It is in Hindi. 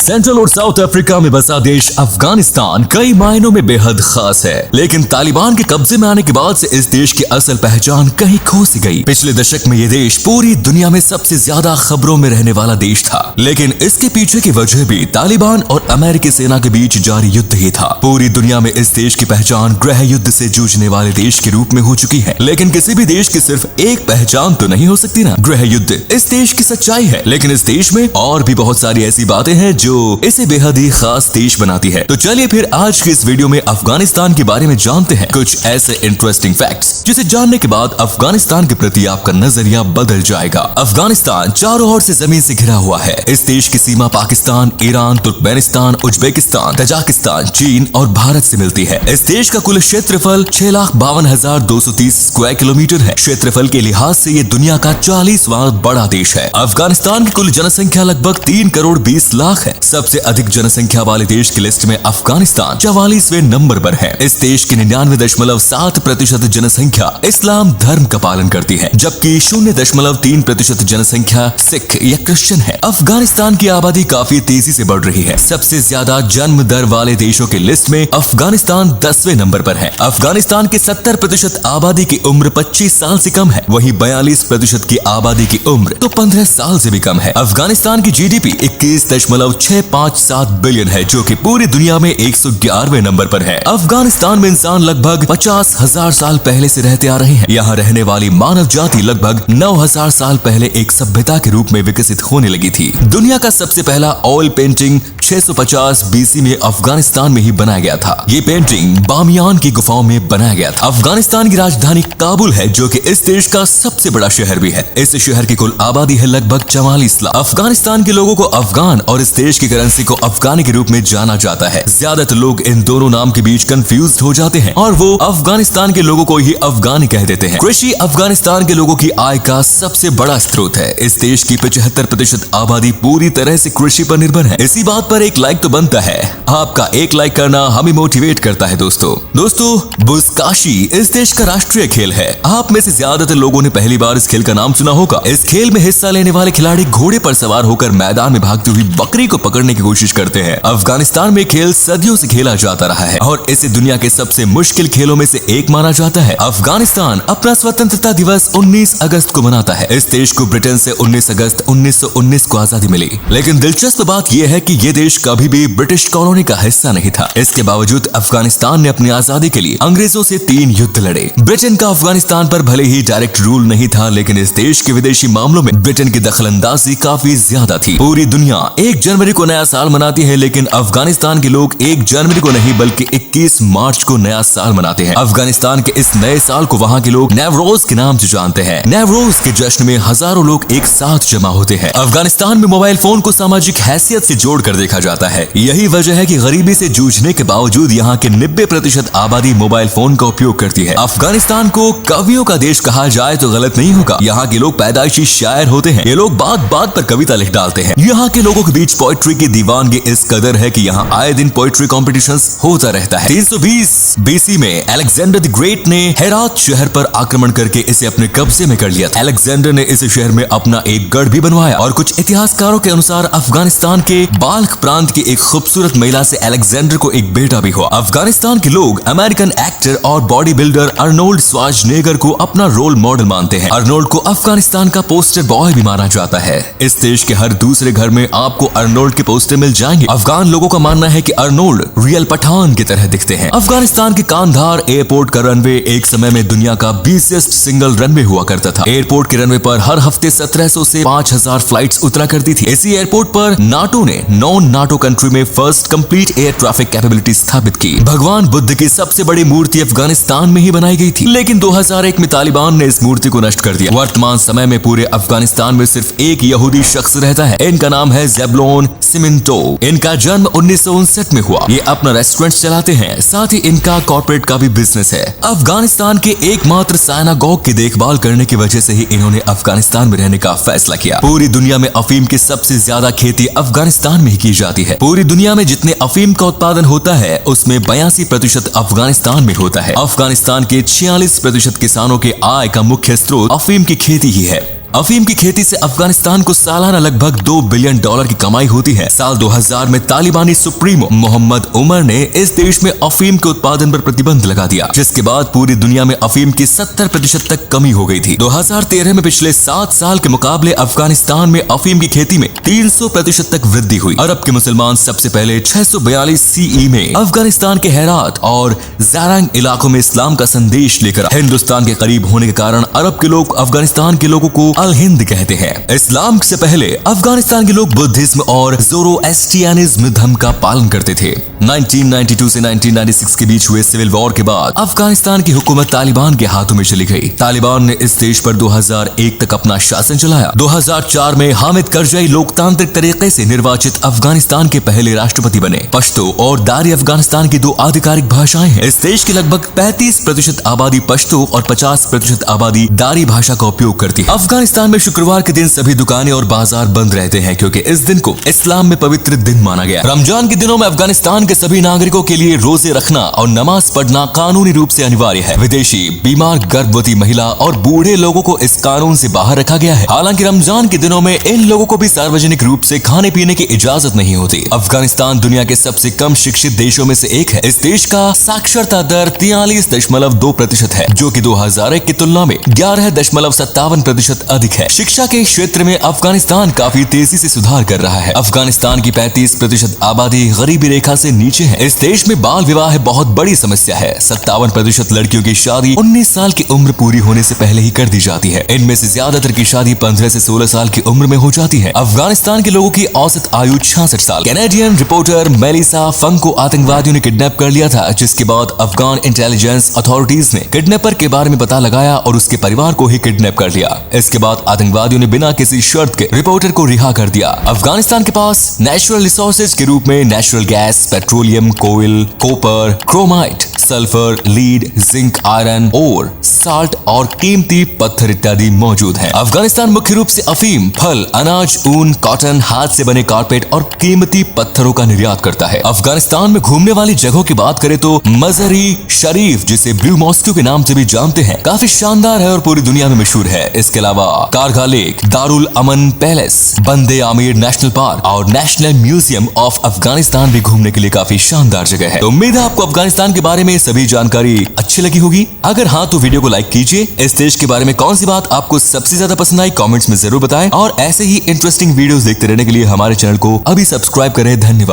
सेंट्रल और साउथ अफ्रीका में बसा देश अफगानिस्तान कई मायनों में बेहद खास है, लेकिन तालिबान के कब्जे में आने के बाद से इस देश की असल पहचान कहीं खो सी गई। पिछले दशक में ये देश पूरी दुनिया में सबसे ज्यादा खबरों में रहने वाला देश था, लेकिन इसके पीछे की वजह भी तालिबान और अमेरिकी सेना के बीच जारी युद्ध ही था। पूरी दुनिया में इस देश की पहचान गृह युद्ध से जूझने वाले देश के रूप में हो चुकी है, लेकिन किसी भी देश की सिर्फ एक पहचान तो नहीं हो सकती ना। गृह युद्ध इस देश की सच्चाई है, लेकिन इस देश में और भी बहुत सारी ऐसी बातें हैं जो इसे बेहद ही खास देश बनाती है। तो चलिए फिर आज की इस वीडियो में अफगानिस्तान के बारे में जानते हैं कुछ ऐसे इंटरेस्टिंग फैक्ट्स जिसे जानने के बाद अफगानिस्तान के प्रति आपका नजरिया बदल जाएगा। अफगानिस्तान चारों ओर से जमीन से घिरा हुआ है। इस देश की सीमा Pakistan, Iran, Turkmenistan, Uzbekistan, Tajikistan, चीन और भारत से मिलती है। इस देश का कुल क्षेत्रफल 6,52,230 स्क्वायर किलोमीटर है। क्षेत्रफल के लिहाज से ये दुनिया का 40वां बड़ा देश है। अफगानिस्तान की कुल जनसंख्या लगभग 3 करोड़ 20 लाख है। सबसे अधिक जनसंख्या वाले देश की लिस्ट में अफगानिस्तान 44वें नंबर पर है। इस देश की 99.7% जनसंख्या इस्लाम धर्म का पालन करती है, जबकि 0.3% जनसंख्या सिख या क्रिश्चियन है। अफगानिस्तान की आबादी काफी तेजी से बढ़ रही है। सबसे ज्यादा जन्म दर वाले देशों की लिस्ट में अफगानिस्तान 10वें नंबर पर है। अफगानिस्तान की 70% आबादी की उम्र 25 साल से कम है, वहीं 42% की आबादी की उम्र तो 15 साल से भी कम है। अफगानिस्तान की जीडीपी 21.657 बिलियन है, जो कि पूरी दुनिया में 111वें नंबर पर है। अफगानिस्तान में इंसान लगभग 50,000 साल पहले से रहते आ रहे हैं। यहाँ रहने वाली मानव जाति लगभग 9,000 साल पहले एक सभ्यता के रूप में विकसित होने लगी थी। दुनिया का सबसे पहला ऑयल पेंटिंग 650 बीसी में अफगानिस्तान में ही बनाया गया था। ये पेंटिंग बामियान की गुफाओं में बनाया गया था। अफगानिस्तान की राजधानी काबुल है, जो कि इस देश का सबसे बड़ा शहर भी है। इस शहर की कुल आबादी है लगभग 44 लाख। अफगानिस्तान के लोगों को अफगान और इस देश की करेंसी को अफगानी के रूप में जाना जाता है। ज्यादातर लोग इन दोनों नाम के बीच कंफ्यूज हो जाते हैं और वो अफगानिस्तान के लोगों को ही अफगानी कह देते हैं। कृषि अफगानिस्तान के लोगों की आय का सबसे बड़ा स्रोत है। इस देश की 75% आबादी पूरी तरह से कृषि पर निर्भर है। इसी बात पर एक लाइक तो बनता है। आपका एक लाइक करना हमें मोटिवेट करता है। दोस्तों बुज़काशी इस देश का राष्ट्रीय खेल है। आप में से ज्यादातर लोगों ने पहली बार इस खेल का नाम सुना होगा। इस खेल में हिस्सा लेने वाले खिलाड़ी घोड़े पर सवार होकर मैदान में भागती हुई बकरी को पकड़ने की कोशिश करते हैं। अफगानिस्तान में खेल सदियों से खेला जाता रहा है और इसे दुनिया के सबसे मुश्किल खेलों में से एक माना जाता है। अफगानिस्तान अपना स्वतंत्रता दिवस 19 अगस्त को मनाता है। इस देश को ब्रिटेन से 19 अगस्त 1919 को आजादी मिली, लेकिन दिलचस्प बात यह है कि ये देश कभी भी ब्रिटिश कॉलोनी का हिस्सा नहीं था। इसके बावजूद अफगानिस्तान ने अपनी आजादी के लिए अंग्रेजों से 3 युद्ध लड़े। ब्रिटेन का अफगानिस्तान पर भले ही डायरेक्ट रूल नहीं था, लेकिन इस देश के विदेशी मामलों में ब्रिटेन की दखलंदाजी काफी ज्यादा थी। पूरी दुनिया 1 जनवरी को नया साल मनाती है, लेकिन अफगानिस्तान के लोग 1 जनवरी को नहीं बल्कि 21 मार्च को नया साल मनाते हैं। अफगानिस्तान के इस नए साल को वहाँ के लोग नवरोज के नाम से जानते हैं। नवरोज के जश्न में हजारों लोग एक साथ जमा होते हैं। अफगानिस्तान में मोबाइल फोन को सामाजिक हैसियत से जोड़कर देखा जाता है। यही वजह है कि गरीबी से जूझने के बावजूद यहाँ के 90% आबादी मोबाइल फोन का उपयोग करती है। अफगानिस्तान को कवियों का देश कहा जाए तो गलत नहीं होगा। यहाँ के लोग पैदाइशी शायर होते हैं। ये लोग बात बात पर कविता लिख डालते हैं। यहाँ के लोगों के बीच पोएट्री की दीवानगी इस कदर है कि यहाँ आए दिन पोएट्री कॉम्पिटिशंस होता रहता है। 320 बीसी में अलेक्जेंडर द ग्रेट ने हेरात शहर पर आक्रमण करके इसे अपने कब्जे में कर लिया था। अलेक्जेंडर ने इस शहर में अपना एक गढ़ भी बनवाया और कुछ इतिहासकारों के अनुसार अफगानिस्तान के बाल्ख प्रांत की एक खूबसूरत महिला से अलेक्जेंडर को एक बेटा भी हुआ। अफगानिस्तान के लोग अमेरिकन एक्टर और बॉडी बिल्डर अर्नोल्ड श्वार्ज़नेगर को अपना रोल मॉडल मानते हैं। अर्नोल्ड को अफगानिस्तान का पोस्टर बॉय भी माना जाता है। इस देश के हर दूसरे घर में आपको अर्नोल्ड के पोस्टर मिल जाएंगे। अफगान लोगों का मानना है कि अर्नोल्ड रियल पठान की तरह दिखते हैं। अफगानिस्तान के कांधार एयरपोर्ट का रनवे एक समय में दुनिया का बिजिएस्ट सिंगल रनवे हुआ करता था। एयरपोर्ट के रनवे पर हर हफ्ते 1700 से 5000 फ्लाइट्स उतरा करती थी। इसी एयरपोर्ट पर नाटो ने नॉन नाटो कंट्री में first complete air traffic capability स्थापित की। भगवान बुद्ध की सबसे बड़ी मूर्ति अफगानिस्तान में ही बनाई गई थी, लेकिन 2001 में तालिबान ने इस मूर्ति को नष्ट कर दिया। वर्तमान समय में पूरे अफगानिस्तान में सिर्फ एक यहूदी शख्स रहता है। इनका नाम है ज़ेबलोन सिमिंटो। इनका जन्म 1959 में हुआ। ये अपना रेस्टोरेंट चलाते हैं, साथ ही इनका कॉर्पोरेट का भी बिजनेस है। अफगानिस्तान के एकमात्र साइनागोग की देखभाल करने की वजह से ही इन्होंने अफगानिस्तान में रहने का फैसला किया। पूरी दुनिया में अफीम की सबसे ज्यादा खेती अफगानिस्तान में ही की जाती है। पूरी दुनिया में जितने अफीम का उत्पादन होता है उसमें 82% अफगानिस्तान में होता है। अफगानिस्तान के 46% किसानों के आय का मुख्य स्रोत अफीम की खेती ही है। अफीम की खेती से अफगानिस्तान को सालाना लगभग $2 बिलियन की कमाई होती है। साल 2000 में तालिबानी सुप्रीमो मोहम्मद उमर ने इस देश में अफीम के उत्पादन पर प्रतिबंध लगा दिया, जिसके बाद पूरी दुनिया में अफीम की 70% तक कमी हो गई थी। 2013 में पिछले 7 साल के मुकाबले अफगानिस्तान में अफीम की खेती में 300% तक वृद्धि हुई। अरब के मुसलमान सबसे पहले 642 CE में अफगानिस्तान के हेरात और ज़ारंग इलाकों में इस्लाम का संदेश लेकर हिंदुस्तान के करीब होने के कारण अरब के लोग अफगानिस्तान के लोगों को अल हिंद कहते हैं। इस्लाम से पहले अफगानिस्तान के लोग बुद्धिज्म और ज़ोरोएस्ट्रियनिज्म धर्म का पालन करते थे। 1992 से 1996 के बीच हुए सिविल वॉर के बाद अफगानिस्तान की हुकूमत तालिबान के हाथों में चली गई। तालिबान ने इस देश पर 2001 तक अपना शासन चलाया। 2004 में हामिद करजई लोकतांत्रिक तरीके से निर्वाचित अफगानिस्तान के पहले राष्ट्रपति बने। पश्तो और दारी अफगानिस्तान की 2 आधिकारिक भाषाएं हैं। इस देश की लगभग 35% आबादी पश्तो और 50% आबादी दारी भाषा का उपयोग करती है। अफगानिस्तान में शुक्रवार के दिन सभी दुकानें और बाजार बंद रहते हैं, क्योंकि इस दिन को इस्लाम में पवित्र दिन माना गया। रमजान के दिनों में अफगानिस्तान के सभी नागरिकों के लिए रोजे रखना और नमाज पढ़ना कानूनी रूप से अनिवार्य है। विदेशी, बीमार, गर्भवती महिला और बूढ़े लोगों को इस कानून से बाहर रखा गया है। हालांकि रमजान के दिनों में इन लोगों को भी सार्वजनिक रूप से खाने पीने की इजाजत नहीं होती। अफगानिस्तान दुनिया के सबसे कम शिक्षित देशों में से एक है। इस देश का साक्षरता दर 43.2% है, जो कि 2001 की तुलना में 11.57% अधिक है। शिक्षा के क्षेत्र में अफगानिस्तान काफी तेजी से सुधार कर रहा है। अफगानिस्तान की 35% आबादी गरीबी रेखा से नीचे है। इस देश में बाल विवाह बहुत बड़ी समस्या है। 57% लड़कियों की शादी 19 साल की उम्र पूरी होने से पहले ही कर दी जाती है। इनमें से ज्यादातर की शादी 15 से 16 साल की उम्र में हो जाती है। अफगानिस्तान के लोगों की औसत आयु 66 साल। कैनेडियन रिपोर्टर मेलिसा फंग को आतंकवादियों ने किडनैप कर लिया था, जिसके बाद अफगान इंटेलिजेंस अथॉरिटीज ने किडनैपर के बारे में पता लगाया और उसके परिवार को ही किडनैप कर लिया। इसके बाद आतंकवादियों ने बिना किसी शर्त के रिपोर्टर को रिहा कर दिया। अफगानिस्तान के पास नेचुरल रिसोर्सेज के रूप में नेचुरल गैस, पेट्रोलियम, कोयल, copper, chromite, sulphur, lead, zinc, iron, ore, salt और कीमती पत्थर इत्यादि मौजूद हैं। अफगानिस्तान मुख्य रूप से अफीम, फल, अनाज, ऊन, कॉटन, हाथ से बने कारपेट और कीमती पत्थरों का निर्यात करता है। अफगानिस्तान में घूमने वाली जगहों की बात करें तो मजहरी शरीफ, जिसे ब्लू मॉस्को के नाम से भी जानते हैं, काफी शानदार है और पूरी दुनिया में मशहूर है। इसके अलावा कारगा लेक, दारुल अमन पैलेस, बंदे आमिर नेशनल पार्क और नेशनल म्यूजियम ऑफ अफगानिस्तान भी घूमने के लिए काफी शानदार जगह है। तो उम्मीद है आपको अफगानिस्तान के बारे में सभी जानकारी अच्छी लगी होगी। अगर हाँ तो वीडियो को लाइक कीजिए। इस देश के बारे में कौन सी बात आपको सबसे ज्यादा पसंद आई कमेंट्स में जरूर बताएं, और ऐसे ही इंटरेस्टिंग वीडियोस देखते रहने के लिए हमारे चैनल को अभी सब्सक्राइब करें। धन्यवाद।